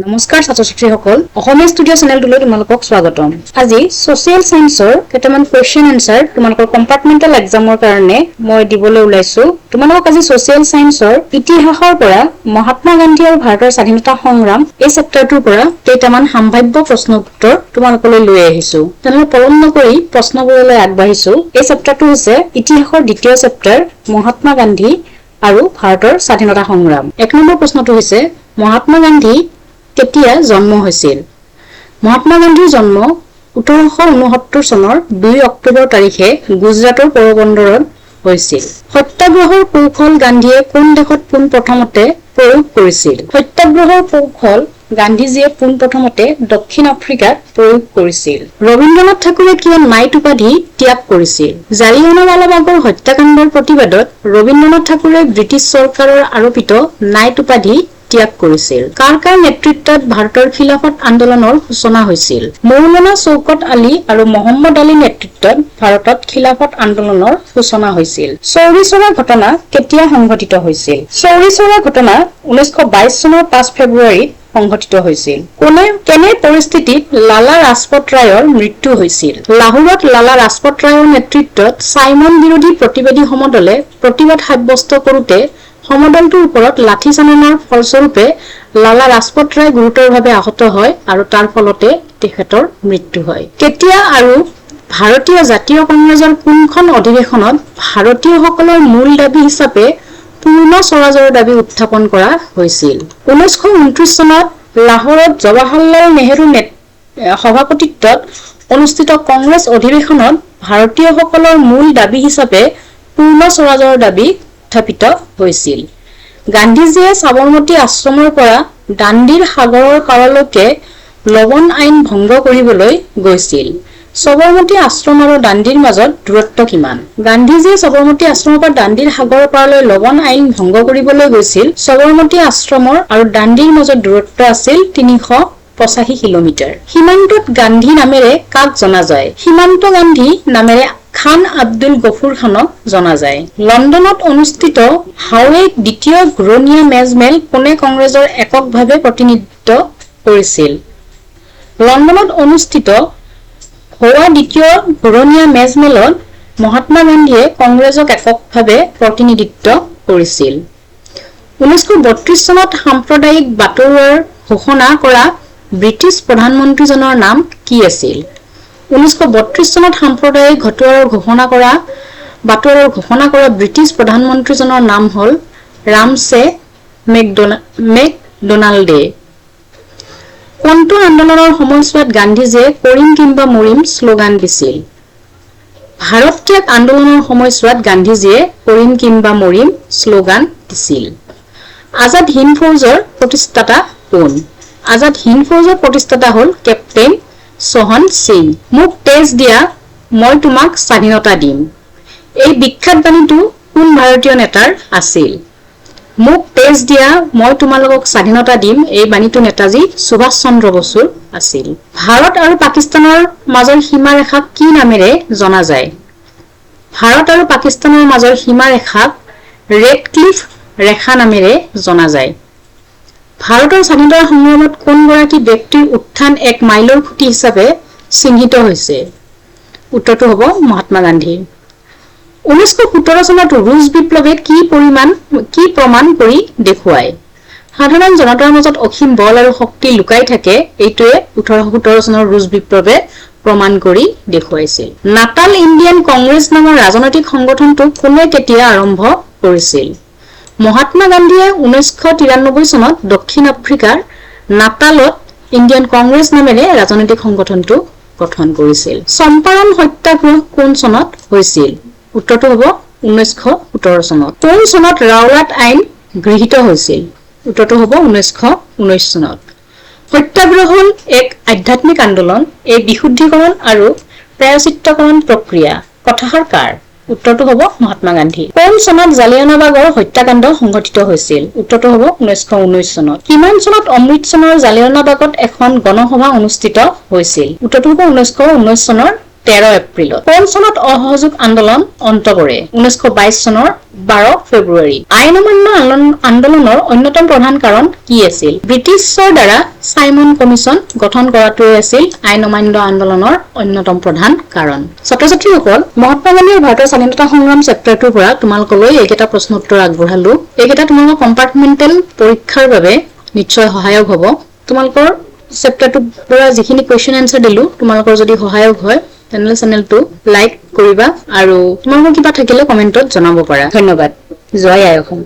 নমস্কাৰ ছাত্ৰ ছাত্ৰীসকল অসমীয়া ষ্টুডিঅ' চেনেলটোলৈ তোমালোকক স্বাগতম। আজি সোশ্যাল সায়েন্সৰ কেইটামান কোৱেশ্চন আনসাৰ তোমালোকৰ কম্পাৰ্টমেণ্টেল এক্সামৰ কাৰণে মই দিবলৈ ওলাইছো। তোমালোকক আজি সোশ্যাল সায়েন্সৰ ইতিহাসৰ পৰা মহাত্মা গান্ধী আৰু ভাৰতৰ স্বাধীনতা সংগ্ৰাম এই চেপ্টাৰটোৰ পৰা কেইটামান সম্ভাৱ্য প্ৰশ্ন উত্তৰ তোমালোকলৈ লৈ আহিছো। তেনেহ'লে পলম নকৰি প্ৰশ্নবোৰলৈ আগবাঢ়িছো। এই চেপ্টাৰটো হৈছে ইতিহাসৰ দ্বিতীয় চেপ্টাৰ মহাত্মা গান্ধী আৰু ভাৰতৰ স্বাধীনতা সংগ্ৰাম। এক নম্বৰ প্ৰশ্নটো হৈছে মহাত্মা গান্ধী কেতিয়া জন্ম হৈছিল? মহাত্মা গান্ধীৰ জন্ম 1869 চনৰ 2 অক্টোবৰ তাৰিখে গুজৰাটৰ পোৰবন্দৰত হৈছিল। সত্যাগ্ৰহৰ কৌশল গান্ধীয়ে কোন দেশত পোনপ্ৰথমতে প্ৰয়োগ কৰিছিল? সত্যাগ্ৰহৰ কৌশল গান্ধীজীয়ে পোনপ্ৰথমতে দক্ষিণ আফ্ৰিকাত প্ৰয়োগ কৰিছিল। ৰবীন্দ্ৰনাথ ঠাকুৰে কিয় নাইট উপাধি ত্যাগ কৰিছিল? জালিয়ানৱালাবাগৰ হত্যাকাণ্ডৰ প্ৰতিবাদত ৰবীন্দ্ৰনাথ ঠাকুৰে ব্ৰিটিছ চৰকাৰৰ আৰোপিত নাইট উপাধি ত্যাগ কৰিছিল। কাৰ নেতৃত্বত ভাৰতৰ খিলাফত আন্দোলনৰ সূচনা হৈছিল? মৌলানা শৌকত আলী আৰু মহম্মদ আলীৰ নেতৃত্বত ভাৰতত খিলাফত আন্দোলনৰ সূচনা হৈছিল। চৌৰি চৌৰা ঘটনা কেতিয়া সংঘটিত হৈছিল? চৌৰি চৌৰা ঘটনা 1922 চনৰ 5 ফেব্ৰুৱাৰীত সংঘটিত হৈছিল। কেনে পৰিস্থিতিত লালা ৰাজপথ ৰায়ৰ মৃত্যু হৈছিল? লাহোৰত লালা ৰাজপথ ৰায়ৰ নেতৃত্বত চাইমন বিৰোধী প্ৰতিবাদী সমদলে প্ৰতিবাদ সাব্যস্ত কৰোতে সমদলটোৰ ওপৰত লাঠি চালনাৰ ফলস্বৰূপে লালা ৰাজপথ ৰায় গুৰুতৰভাৱে আহত হয় আৰু তাৰ ফলতে তেখেতৰ মৃত্যু হয়। কেতিয়া আৰু ভাৰতীয় জাতীয় কংগ্ৰেছৰ কোনখন অধিৱেশনত ভাৰতীয়সকলৰ মূল দাবী হিচাপে পূৰ্ণ স্বৰাজৰ দাবী উত্থাপন কৰা হৈছিল? 1929 চনত লাহোৰত জৱাহৰলাল নেহৰুৰ সভাপতিত্বত অনুষ্ঠিত কংগ্ৰেছ অধিৱেশনত ভাৰতীয়সকলৰ মূল দাবী হিচাপে পূৰ্ণ স্বৰাজৰ দাবী উত্থাপিত হৈছিল। গান্ধীজীয়ে সাবৰমতী আশ্ৰমৰ পৰা দাণ্ডিৰ সাগৰৰ পাৰলৈকে লবণ আইন ভংগ কৰিবলৈ গৈছিল। সবৰমতী আশ্ৰম আৰু দাণ্ডিৰ মাজত দূৰত্ব কিমান? গান্ধীজীয়ে সবৰমতী আশ্ৰমৰ পৰা দাণ্ডিৰ সাগৰৰ পাৰলৈ লবণ আইন ভংগ কৰিবলৈ গৈছিল। সবৰমতী আশ্ৰমৰ আৰু দাণ্ডিৰ মাজত দূৰত্ব আছিল 385 কিলোমিটাৰ। সীমান্তত গান্ধী নামেৰে কাক জনা যায়? সীমান্ত গান্ধী নামেৰে খান আব্দুল গফুৰ খানক জনা যায়। লণ্ডনত অনুষ্ঠিত হাউৱেক দ্বিতীয় ঘূৰণীয়া মেজমেল কোনে কংগ্ৰেছৰ এককভাৱে প্ৰতিনিধিত্ব কৰিছিল? লণ্ডনত অনুষ্ঠিত হোৱা দ্বিতীয় ঘূৰণীয়া মেজমেলত মহাত্মা গান্ধীয়ে কংগ্ৰেছক এককভাৱে প্ৰতিনিধিত্ব কৰিছিল। 1932 চনত সাম্প্ৰদায়িক বাটৰুৱাৰ ঘোষণা কৰা ব্ৰিটিছ প্ৰধানমন্ত্ৰীজনৰ নাম কি আছিল? 1932 চনত সাম্প্ৰদায়িক বাটৰুৱাৰ ঘোষণা কৰা ব্ৰিটিছ প্ৰধানমন্ত্ৰীজনৰ নাম হ'ল ৰামছে মেকডোনাল্ডে। কোনটো আন্দোলনৰ সময়ছোৱাত গান্ধীজীয়ে কৰিম কিম্বা মৰিম শ্লোগান দিছিল? ভাৰত ত্যাগ আন্দোলনৰ সময়ছোৱাত গান্ধীজীয়ে কৰিম কিম্বা মৰিম শ্লোগান দিছিল। আজাদ হিন্দ ফৌজৰ প্ৰতিষ্ঠাতা কোন? আজাদ হিন্দ ফৌজৰ প্ৰতিষ্ঠাতা হ'ল কেপ্টেইন সোহন সিং। মোক তেজ দিয়া মই তোমাক স্বাধীনতা দিম। এই বিখ্যাত বাণীটো কোন ভাৰতীয় নেতাৰ আছিল? মোক তেজ দিয়া মই তোমালোকক স্বাধীনতা দিম এই বাণীটো নেতাজী সুভাষ চন্দ্ৰ বসুৰ আছিল। ভাৰত আৰু পাকিস্তানৰ মাজৰ সীমাৰেখাক কি নামেৰে জনা যায়? ভাৰত আৰু পাকিস্তানৰ মাজৰ সীমাৰেখাক ৰেডক্লিফ ৰেখা নামেৰে জনা যায়। ভাৰতৰ স্বাধীনতা সংগ্ৰামত কোনগৰাকী ব্যক্তিৰ উত্থান এক মাইলৰ খুঁটি হিচাপে চিহ্নিত হৈছে? উত্তৰটো হ'ব মহাত্মা গান্ধী। 1917 চনত ৰুছ বিপ্লৱে কি প্ৰমাণ কৰি দেখুৱায়? সাধাৰণ জনতাৰ মাজত অসীম বল আৰু শক্তি লুকাই থাকে এইটোৱে 1817 চনৰ ৰুছ বিপ্লৱে প্ৰমাণ কৰি দেখুৱাইছিল। নাটাল ইণ্ডিয়ান কংগ্ৰেছ নামৰ ৰাজনৈতিক সংগঠনটো কোনে কেতিয়া আৰম্ভ কৰিছিল? মহাত্মা গান্ধীয়ে 1993 চনত দক্ষিণ আফ্ৰিকাৰ নাটালত ইণ্ডিয়ান কংগ্ৰেছ নামেৰে ৰাজনৈতিক সংগঠনটো গঠন কৰিছিল। চম্পাৰণ সত্যাগ্ৰহ কোন চনত হৈছিল? উত্তৰটো হ'ব 1917 চনত। কোন চনত ৰাওলাট আইন গৃহীত হৈছিল? উত্তৰটো হ'ব 1919 চনত। সত্যাগ্ৰহ হ'ল এক আধ্যাত্মিক আন্দোলন। এই বিশুদ্ধিকৰণ আৰু প্ৰায়শ্চিত্তকৰণ প্ৰক্ৰিয়া কথাষাৰ কাৰ? উত্তৰটো হ'ব মহাত্মা গান্ধী। কোন চনত জালিয়ানৱালাবাগৰ হত্যাকাণ্ড সংঘটিত হৈছিল? উত্তৰটো হ'ব 1919 চনত। কিমান চনত অমৃতসৰৰ জালিয়ানৱালাবাগত এখন গণসভা অনুষ্ঠিত হৈছিল? উত্তৰটো হ'ব 1919 চনৰ 13 এপ্ৰিলত। কোন চনত অসহযোগ আন্দোলন অন্ত পৰে? 1922 চনৰ 12 ফেব্ৰুৱাৰী। আইন অমান্য আন্দোলনৰ অন্যতম প্ৰধান কাৰণ কি আছিল? ব্ৰিটিছৰ দ্বাৰা চাইমন কমিছন গঠন কৰাটোৱে আছিল আইন অমান্য আন্দোলনৰ অন্যতম প্ৰধান কাৰণ। ছাত্ৰ-ছাত্ৰীসকল, মহাত্মা গান্ধীৰ ভাৰতৰ স্বাধীনতা সংগ্ৰাম চেপ্টাৰটোৰ পৰা তোমালোকলৈ এইকেইটা প্ৰশ্ন উত্তৰ আগবঢ়ালো। এইকেইটা তোমালোকৰ কম্পাৰ্টমেণ্টেল পৰীক্ষাৰ বাবে নিশ্চয় সহায়ক হ'ব। তোমালোকৰ চেপ্টাৰটোৰ পৰা যিখিনি কুৱেশ্যন এনচাৰ দিলো তোমালোকৰ যদি সহায়ক হয় তেনেহ'লে চেনেলটো লাইক কৰিবা আৰু তোমালোকৰ কিবা থাকিলে কমেণ্টত জনাব পাৰা। ধন্যবাদ। জয় আই অসম।